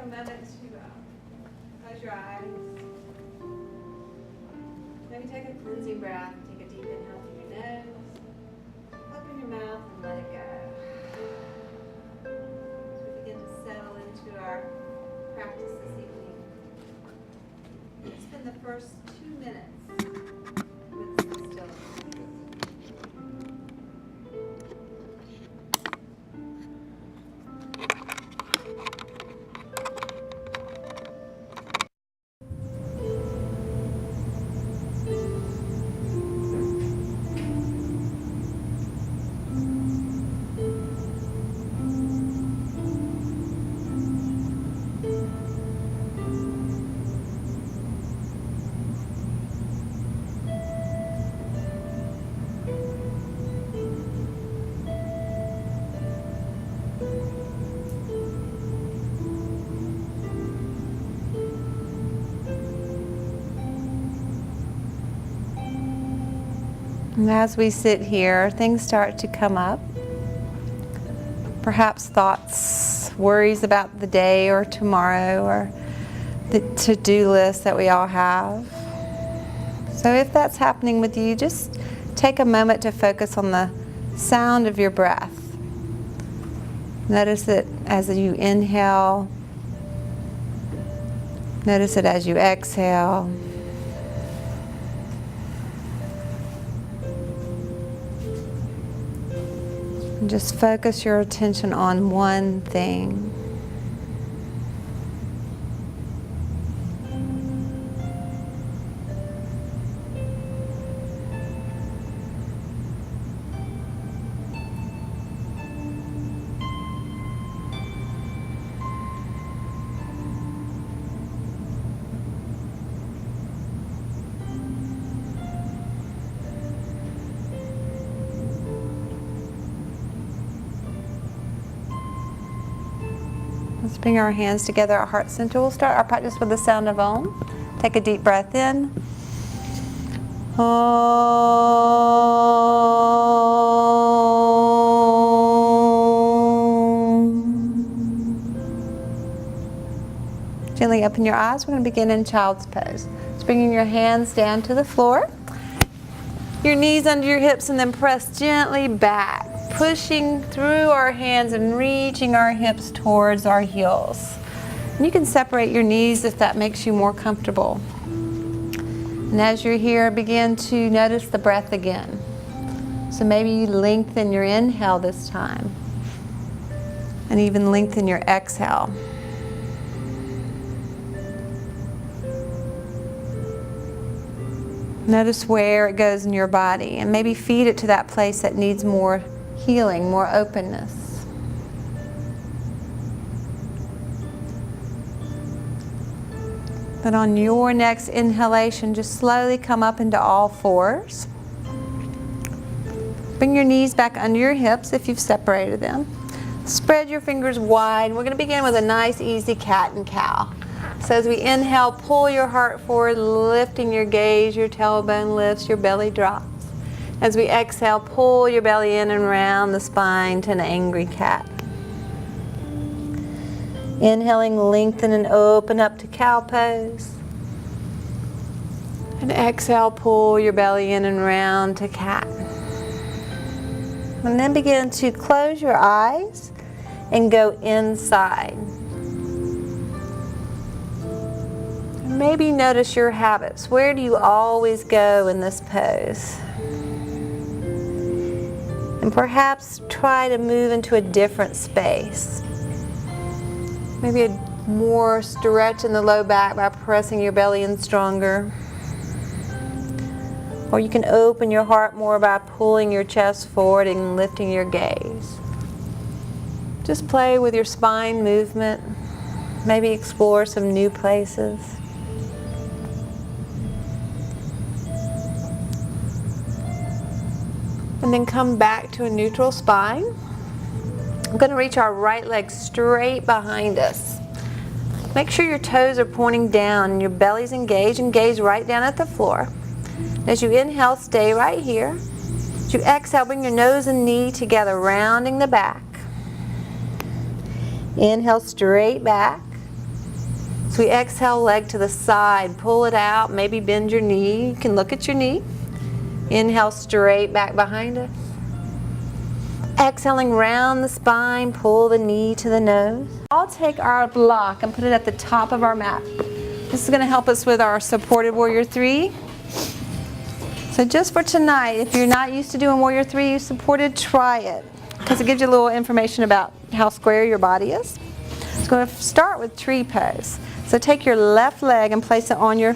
a moment to close your eyes. Maybe take a cleansing breath. Take a deep inhale through your nose. Open your mouth and let it go. As we begin to settle into our practice this evening, we'll spend the first 2 minutes with some stillness. And as we sit here, things start to come up. Perhaps thoughts, worries about the day or tomorrow, or the to-do list that we all have. So if that's happening with you, just take a moment to focus on the sound of your breath. Notice it as you inhale. Notice it as you exhale. And just focus your attention on one thing. Let's bring our hands together at heart center. We'll start our practice with the sound of Om. Take a deep breath in. Om. Gently open your eyes. We're going to begin in child's pose. Just bringing your hands down to the floor. Your knees under your hips, and then press gently back, pushing through our hands and reaching our hips towards our heels. And you can separate your knees if that makes you more comfortable. And as you're here, begin to notice the breath again. So maybe you lengthen your inhale this time, and even lengthen your exhale. Notice where it goes in your body, and maybe feed it to that place that needs more healing, more openness. Then on your next inhalation, just slowly come up into all fours. Bring your knees back under your hips if you've separated them. Spread your fingers wide. We're going to begin with a nice, easy cat and cow. So as we inhale, pull your heart forward, lifting your gaze, your tailbone lifts, your belly drops. As we exhale, pull your belly in and round the spine to an angry cat. Inhaling, lengthen and open up to cow pose. And exhale, pull your belly in and round to cat. And then begin to close your eyes and go inside. Maybe notice your habits. Where do you always go in this pose? And perhaps try to move into a different space. Maybe a more stretch in the low back by pressing your belly in stronger. Or you can open your heart more by pulling your chest forward and lifting your gaze. Just play with your spine movement. Maybe explore some new places. And then come back to a neutral spine. I'm going to reach our right leg straight behind us. Make sure your toes are pointing down and your belly's engaged, and gaze right down at the floor. As you inhale, stay right here. As you exhale, bring your nose and knee together, rounding the back. Inhale, straight back. So we exhale, leg to the side, pull it out, maybe bend your knee. You can look at your knee. Inhale, straight back behind us. Exhaling round the spine, pull the knee to the nose. I'll take our block and put it at the top of our mat. This is going to help us with our supported warrior 3. So just for tonight, if you're not used to doing warrior 3 supported, try it, because it gives you a little information about how square your body is. So we're going to start with tree pose. So take your left leg and place it on your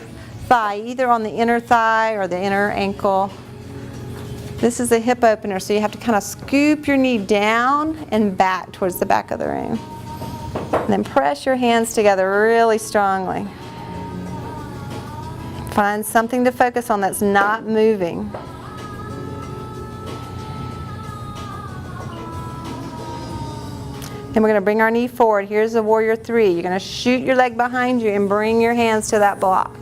thigh, either on the inner thigh or the inner ankle. This is a hip opener, so you have to kind of scoop your knee down and back towards the back of the room. And then press your hands together really strongly. Find something to focus on that's not moving. Then we're going to bring our knee forward. Here's the warrior 3. You're going to shoot your leg behind you and bring your hands to that block.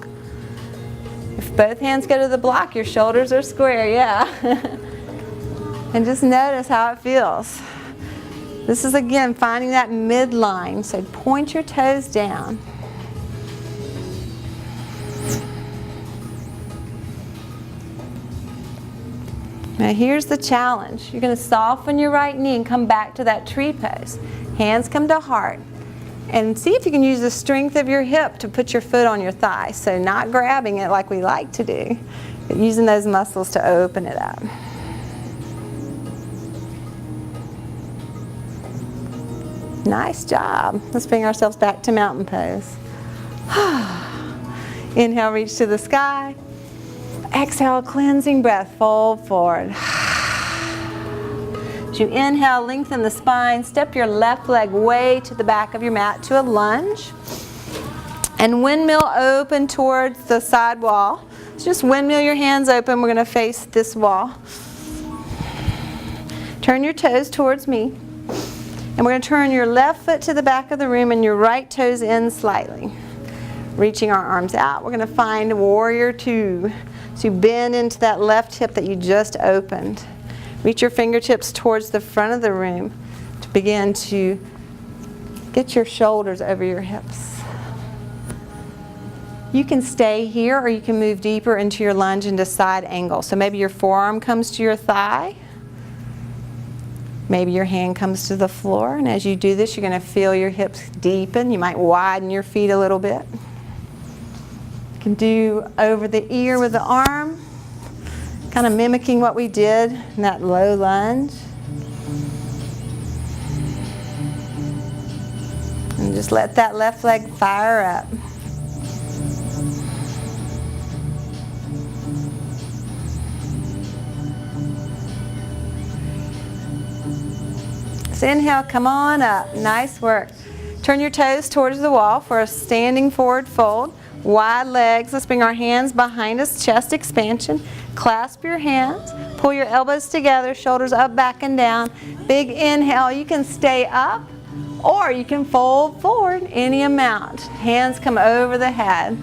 If both hands go to the block, your shoulders are square, yeah. And just notice how it feels. This is, again, finding that midline. So point your toes down. Now here's the challenge. You're going to soften your right knee and come back to that tree pose. Hands come to heart. And see if you can use the strength of your hip to put your foot on your thigh. So not grabbing it like we like to do, but using those muscles to open it up. Nice job. Let's bring ourselves back to mountain pose. Inhale, reach to the sky. Exhale, cleansing breath, fold forward. As you inhale, lengthen the spine, step your left leg way to the back of your mat to a lunge. And windmill open towards the side wall. So just windmill your hands open. We're going to face this wall. Turn your toes towards me. And we're going to turn your left foot to the back of the room and your right toes in slightly. Reaching our arms out, we're going to find warrior 2. So you bend into that left hip that you just opened. Reach your fingertips towards the front of the room to begin to get your shoulders over your hips. You can stay here or you can move deeper into your lunge into side angle. So maybe your forearm comes to your thigh. Maybe your hand comes to the floor. And as you do this, you're going to feel your hips deepen. You might widen your feet a little bit. You can do over the ear with the arm. Kind of mimicking what we did in that low lunge. And just let that left leg fire up. So inhale, come on up. Nice work. Turn your toes towards the wall for a standing forward fold. Wide legs. Let's bring our hands behind us, chest expansion. Clasp your hands, pull your elbows together, shoulders up, back, and down. Big inhale. You can stay up or you can fold forward any amount. Hands come over the head.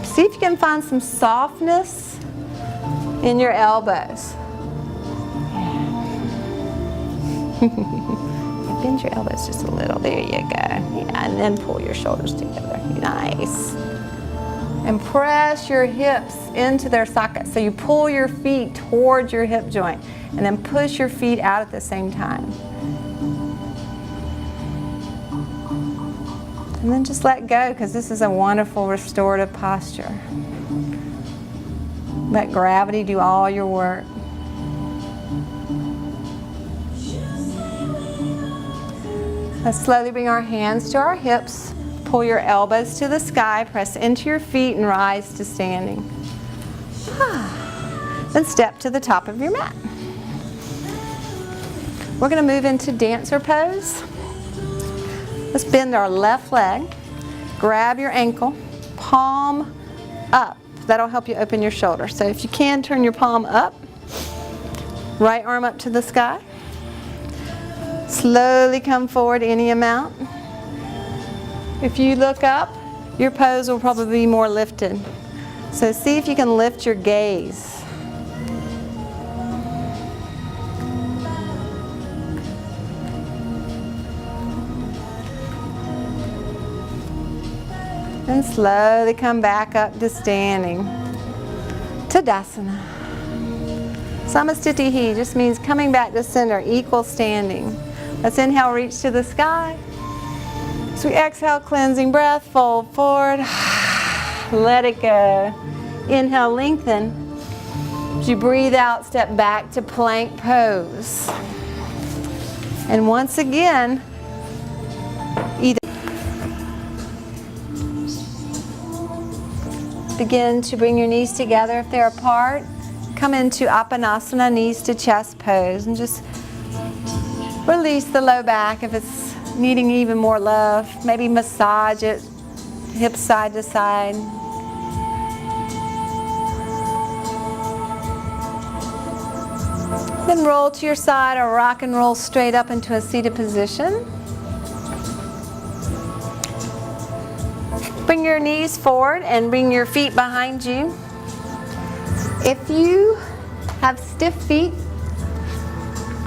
See if you can find some softness in your elbows. Bend your elbows just a little. There you go. Yeah, and then pull your shoulders together. Nice. And press your hips into their sockets. So you pull your feet towards your hip joint and then push your feet out at the same time. And then just let go, because this is a wonderful restorative posture. Let gravity do all your work. Let's slowly bring our hands to our hips. Pull your elbows to the sky, press into your feet and rise to standing. Then step to the top of your mat. We're going to move into dancer pose. Let's bend our left leg, grab your ankle, palm up. That'll help you open your shoulder. So if you can, turn your palm up, right arm up to the sky. Slowly come forward any amount. If you look up, your pose will probably be more lifted. So see if you can lift your gaze. And slowly come back up to standing. Tadasana. Samastitihi just means coming back to center, equal standing. Let's inhale, reach to the sky. As we exhale, cleansing breath, fold forward. Let it go. Inhale, lengthen. As you breathe out, step back to plank pose. And once again, either begin to bring your knees together if they're apart. Come into Apanasana, knees to chest pose, and just release the low back if it's needing even more love. Maybe massage it, hips side to side. Then roll to your side or rock and roll straight up into a seated position. Bring your knees forward and bring your feet behind you. If you have stiff feet,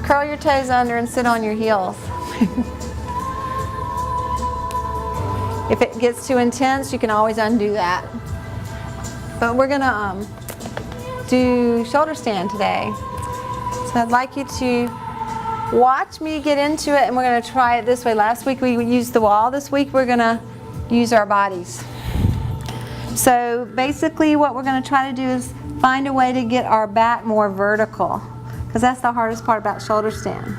curl your toes under and sit on your heels. If it gets too intense, you can always undo that. But we're gonna do shoulder stand today. So I'd like you to watch me get into it, and we're gonna try it this way. Last week we used the wall. This week we're gonna use our bodies. So basically what we're going to try to do is find a way to get our back more vertical, because that's the hardest part about shoulder stand.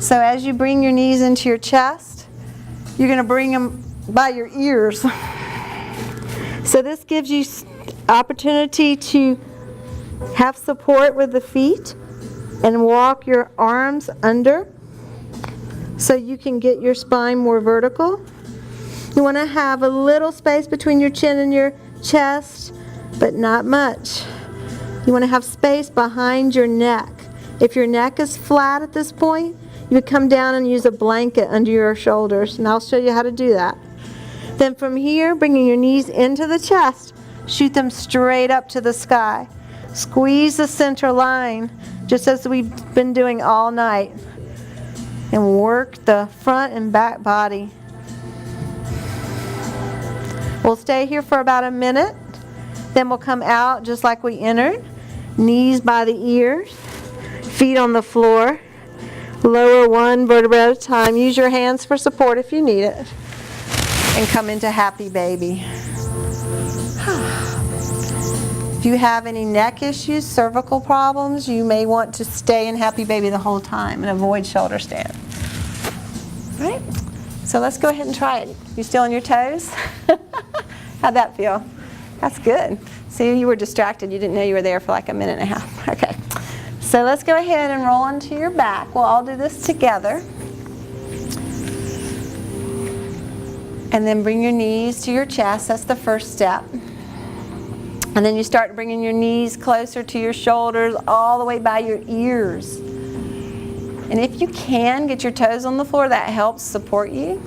So as you bring your knees into your chest, you're going to bring them by your ears. So this gives you opportunity to have support with the feet and walk your arms under so you can get your spine more vertical. You want to have a little space between your chin and your chest, but not much. You want to have space behind your neck. If your neck is flat at this point, you would come down and use a blanket under your shoulders, and I'll show you how to do that. Then from here, bringing your knees into the chest, shoot them straight up to the sky. Squeeze the center line, just as we've been doing all night, and work the front and back body. We'll stay here for about a minute, then we'll come out just like we entered. Knees by the ears, feet on the floor, lower one vertebra at a time. Use your hands for support if you need it, and come into happy baby. If you have any neck issues, cervical problems, you may want to stay in happy baby the whole time and avoid shoulder stand. All right? So let's go ahead and try it. You still on your toes? How'd that feel? That's good. See, you were distracted. You didn't know you were there for like a minute and a half. Okay. So let's go ahead and roll into your back. We'll all do this together. And then bring your knees to your chest. That's the first step. And then you start bringing your knees closer to your shoulders, all the way by your ears. And if you can, get your toes on the floor. That helps support you.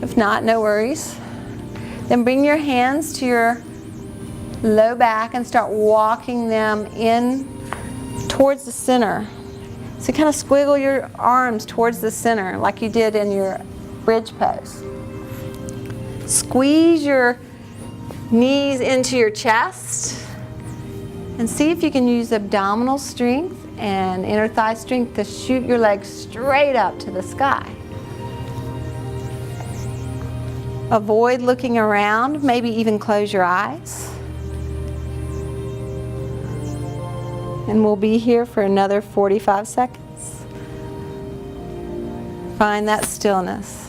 If not, no worries. Then bring your hands to your low back and start walking them in towards the center. So kind of squiggle your arms towards the center like you did in your bridge pose. Squeeze your knees into your chest and see if you can use abdominal strength and inner thigh strength to shoot your legs straight up to the sky. Avoid looking around, maybe even close your eyes. And we'll be here for another 45 seconds. Find that stillness.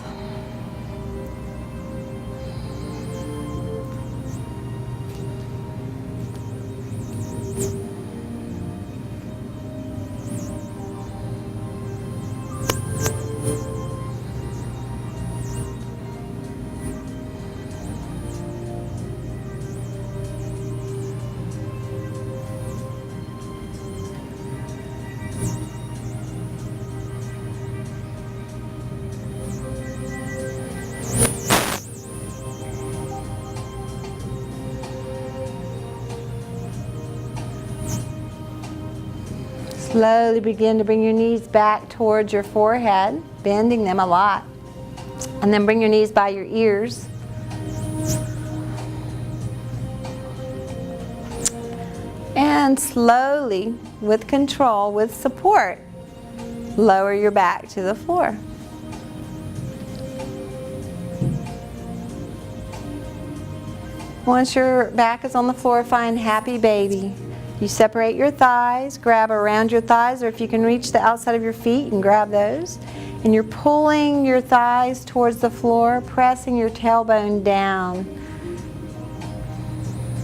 Slowly begin to bring your knees back towards your forehead, bending them a lot. And then bring your knees by your ears. And slowly, with control, with support, lower your back to the floor. Once your back is on the floor, find happy baby. You separate your thighs, grab around your thighs, or if you can reach the outside of your feet and grab those. And you're pulling your thighs towards the floor, pressing your tailbone down.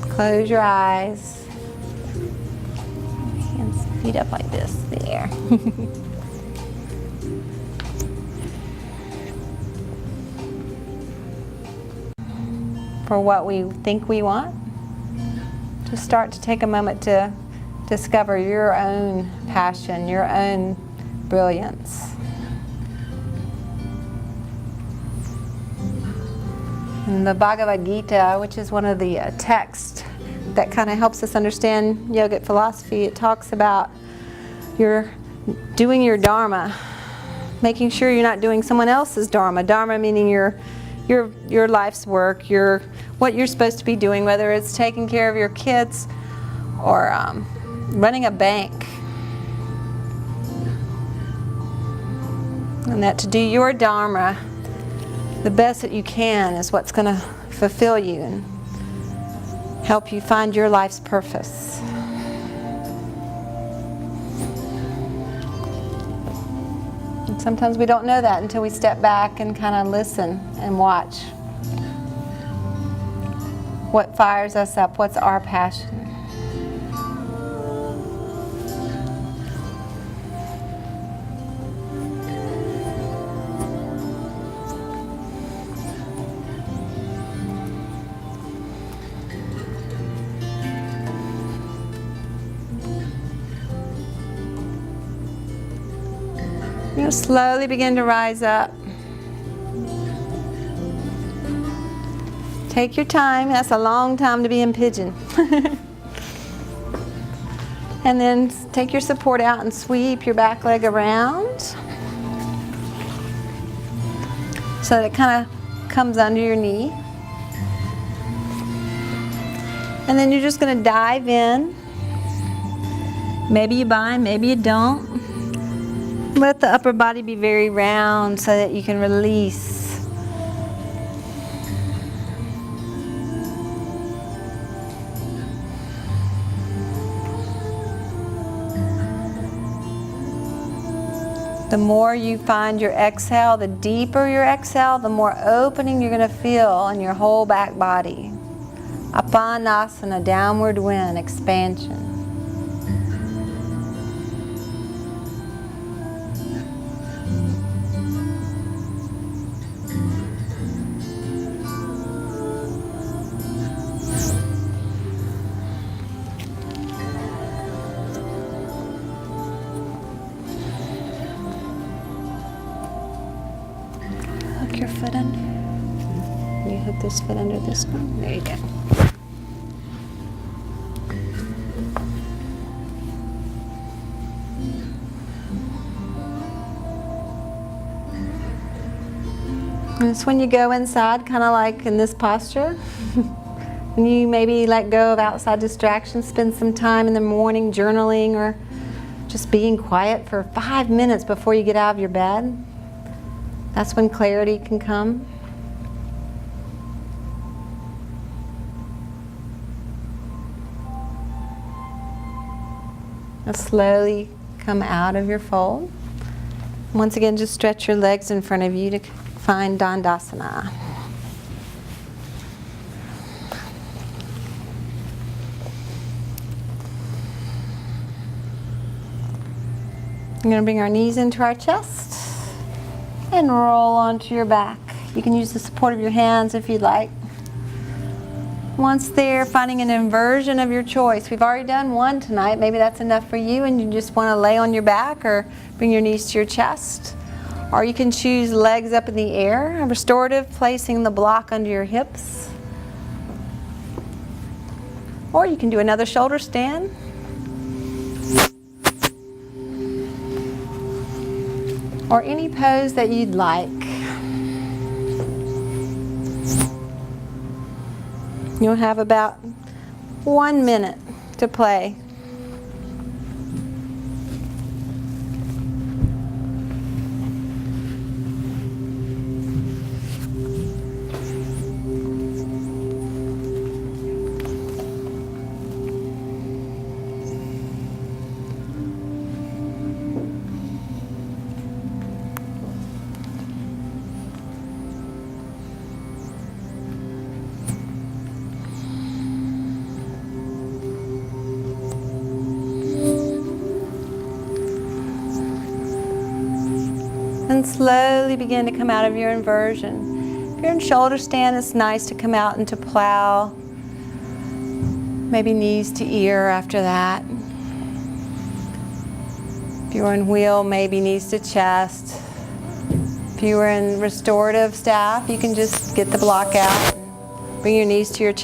Close your eyes. Hands, feet up like this. There. For what we think we want, just start to take a moment to discover your own passion, your own brilliance. In the Bhagavad Gita, which is one of the texts that kind of helps us understand yogic philosophy, it talks about you're doing your dharma, making sure you're not doing someone else's dharma. Dharma meaning your life's work, what you're supposed to be doing, whether it's taking care of your kids or running a bank. And that to do your dharma the best that you can is what's going to fulfill you and help you find your life's purpose. And sometimes we don't know that until we step back and kind of listen and watch. What fires us up? What's our passion? You'll slowly begin to rise up. Take your time. That's a long time to be in pigeon. And then take your support out and sweep your back leg around so that it kind of comes under your knee. And then you're just going to dive in. Maybe you bind, maybe you don't. Let the upper body be very round so that you can release. The more you find your exhale, the deeper your exhale, the more opening you're going to feel in your whole back body. Apanasana, downward wind, expansion. Hook your foot under. You hook this foot under this one. There you go. And it's when you go inside, kind of like in this posture. And you maybe let go of outside distractions, spend some time in the morning journaling or just being quiet for 5 minutes before you get out of your bed. That's when clarity can come. Now slowly come out of your fold. Once again, just stretch your legs in front of you to find Dandasana. We're going to bring our knees into our chest and roll onto your back. You can use the support of your hands if you'd like. Once there, finding an inversion of your choice. We've already done one tonight. Maybe that's enough for you and you just want to lay on your back or bring your knees to your chest. Or you can choose legs up in the air. Restorative, placing the block under your hips. Or you can do another shoulder stand. Or any pose that you'd like. You'll have about 1 minute to play then slowly begin to come out of your inversion. If you're in shoulder stand, it's nice to come out into plow. Maybe knees to ear after that. If you were in wheel, maybe knees to chest. If you were in restorative staff, you can just get the block out, bring your knees to your chest.